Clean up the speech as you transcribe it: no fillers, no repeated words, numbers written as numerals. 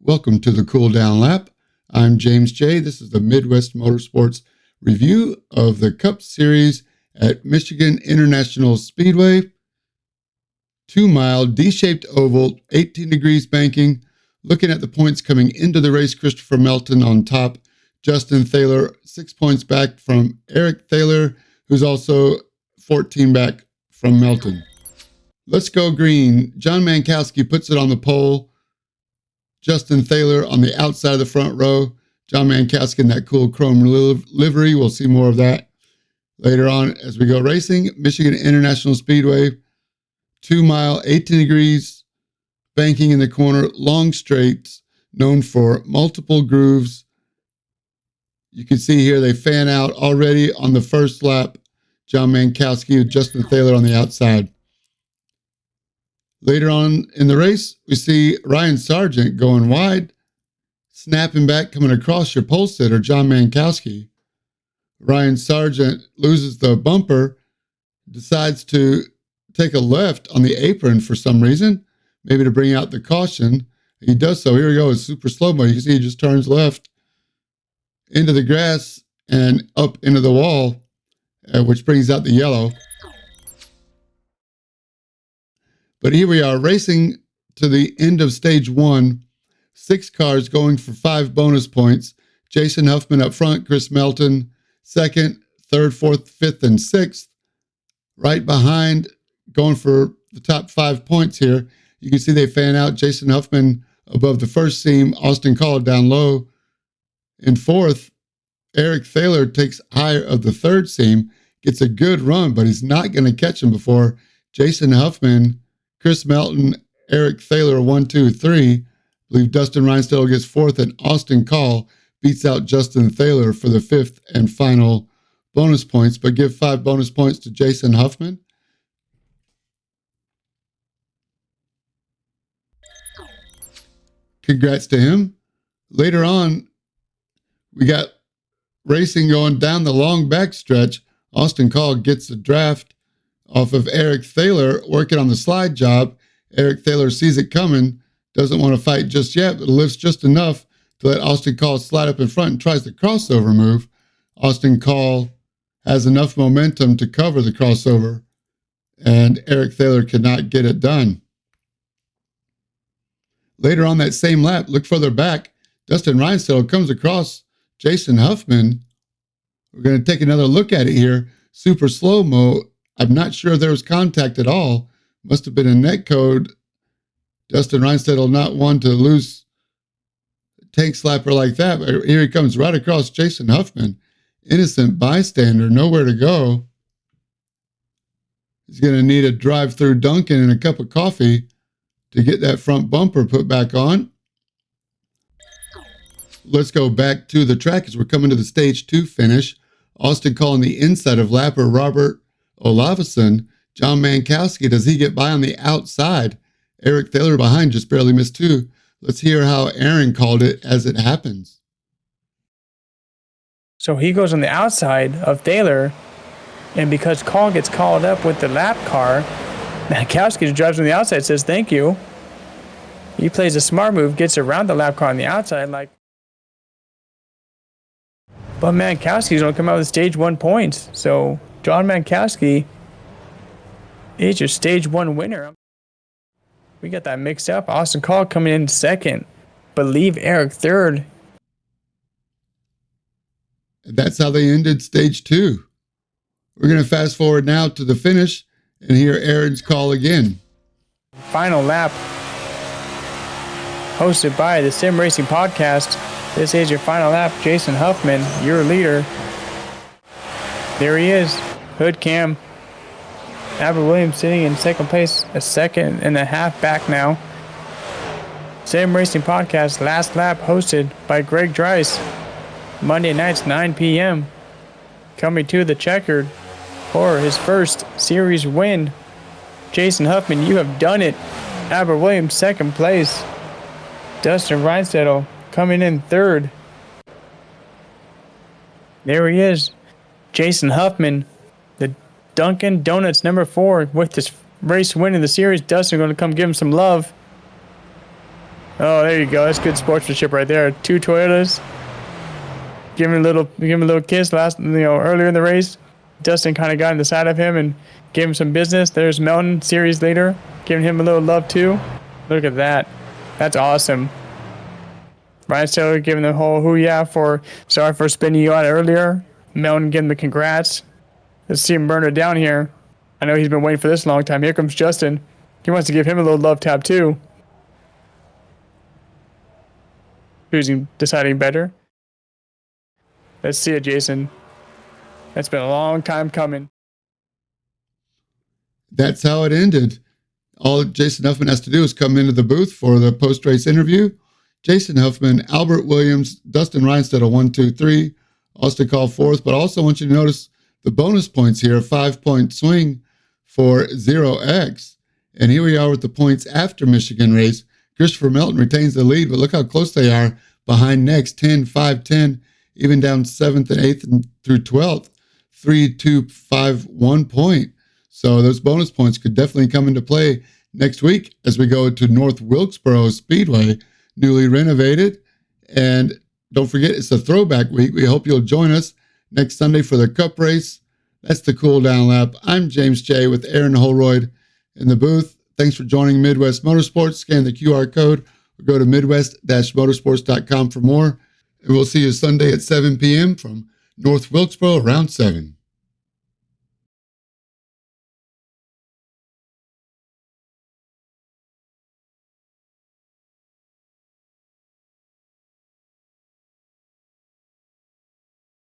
Welcome to the Cool Down Lap. I'm James J. This is the Midwest Motorsports review of the Cup Series at Michigan International Speedway. 2-mile D-shaped oval, 18 degrees banking. Looking at the points coming into the race, Christopher Melton on top. Justin Thaler, 6 points back from Eric Thaler, who's also 14 back from Melton. Let's go green. John Mankowski puts it on the pole. Justin Thaler on the outside of the front row. John Mankowski in that cool chrome livery. We'll see more of that later on as we go racing. Michigan International Speedway, 2-mile, 18 degrees, banking in the corner, long straights, known for multiple grooves. You can see here they fan out already on the first lap. John Mankowski with Justin Thaler on the outside. Later on in the race, we see Ryan Sargent going wide, snapping back, coming across your pole sitter, John Mankowski. Ryan Sargent loses the bumper, decides to take a left on the apron for some reason, maybe to bring out the caution. He does so. Here we go. It's super slow-mo. You can see he just turns left into the grass and up into the wall, which brings out the yellow. But here we are racing to the end of stage 1. 6 cars going for 5 bonus points. Jason Huffman up front, Chris Melton second, third, fourth, fifth, and sixth. Right behind, going for the top 5 points here. You can see they fan out. Jason Huffman above the first seam. Austin Call down low in fourth. Eric Thaler takes higher of the third seam. Gets a good run, but he's not going to catch him before Jason Huffman, Chris Melton, Eric Thaler, 1, 2, 3. I believe Dustin Reinstedel gets fourth, and Austin Call beats out Justin Thaler for the 5th and final bonus points, but give 5 bonus points to Jason Huffman. Congrats to him. Later on, we got racing going down the long back stretch. Austin Call gets a draft off of Eric Thaler, working on the slide job. Eric Thaler sees it coming, doesn't want to fight just yet, but lifts just enough to let Austin Call slide up in front and tries the crossover move. Austin Call has enough momentum to cover the crossover, and Eric Thaler could not get it done. Later on that same lap, look further back, Dustin Reinstedel comes across Jason Huffman. We're going to take another look at it here. Super slow-mo. I'm not sure there was contact at all. Must have been a net code. Dustin Reinstedel not one to lose a tank slapper like that. But here he comes right across Jason Huffman. Innocent bystander, nowhere to go. He's going to need a drive-through Dunkin' and a cup of coffee to get that front bumper put back on. Let's go back to the track as we're coming to the stage 2 finish. Austin Call on the inside of lapper Robert Olafson. John Mankowski, does he get by on the outside? Eric Thaler behind, just barely missed 2. Let's hear how Aaron called it as it happens. So he goes on the outside of Thaler, and because Call gets called up with the lap car, Mankowski just drives on the outside, says thank you. He plays a smart move, gets around the lap car on the outside, but Mankowski's going to come out with stage 1 points. So John Mankowski is your stage 1 winner. We got that mixed up. Austin Call coming in second, but leave Eric third. That's how they ended stage 2. We're going to fast forward now to the finish and hear Aaron's call again. Final lap, hosted by the Sim Racing Podcast. This is your final lap. Jason Huffman, your leader. There he is, hood cam. Albert Williams sitting in second place, a 2.5 back now. Sim Racing Podcast, last lap, hosted by Greg Dries. Monday nights, 9 p.m. Coming to the checkered for his first series win. Jason Huffman, you have done it. Albert Williams, second place. Dustin Reinstedel coming in third. There he is. Jason Huffman, the Dunkin' Donuts number 4 with this race win in the series. Dustin going to come give him some love. Oh, there you go. That's good sportsmanship right there. 2 Toyotas. Give him a little kiss earlier in the race. Dustin kind of got in the side of him and gave him some business. There's Melton, series leader, giving him a little love too. Look at that. That's awesome. Ryan Taylor giving the whole hoo-yeah sorry for spinning you out earlier. Melton giving the congrats. Let's see him burn it down here. I know he's been waiting for this a long time. Here comes Justin. He wants to give him a little love tap too. Who's deciding better? Let's see it, Jason. That's been a long time coming. That's how it ended. All Jason Huffman has to do is come into the booth for the post-race interview. Jason Huffman, Albert Williams, Dustin Reinstedt, 1, 2, 3. Austin Call fourth, but also want you to notice the bonus points here, a 5-point swing for 0x. And here we are with the points after Michigan race. Christopher Melton retains the lead, but look how close they are behind next, 10, 5, 10, even down 7th and 8th and through 12th, 3, 2, 5, 1 point. So those bonus points could definitely come into play next week as we go to North Wilkesboro Speedway, newly renovated. And don't forget, it's a throwback week. We hope you'll join us next Sunday for the Cup race. That's the Cool Down Lap. I'm James J. with Aaron Holroyd in the booth. Thanks for joining Midwest Motorsports. Scan the QR code or go to midwest-motorsports.com for more. And we'll see you Sunday at 7 p.m. from North Wilkesboro, Round 7.